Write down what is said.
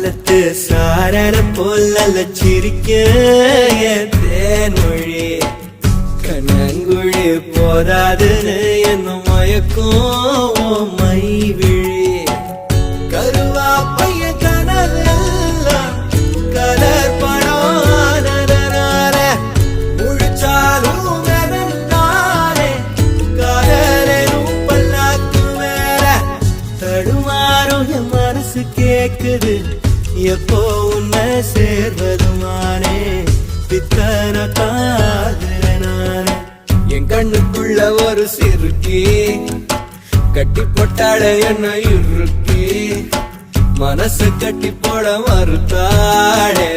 காலத்து சாரர போல சிரிக்க தேன்மொழி கண்ணங்குழி போதாதுன்னு என்ன மயக்கும் மை விழி கருவா பைய கனவெல்லாம் கலர் படம் முழிச்சாலும் தானே காதலும் பல்லாக்கு மேல தடுமாறும் என் மனசு கேக்குது எப்போ உன்னை சேர்வதுமானே பித்தன காதலனானே என் கண்ணுக்குள்ள ஒரு சிறுக்கி கட்டி போட்டாட என்ன இறுக்கி மனசு கட்டி போட மறுத்தாடே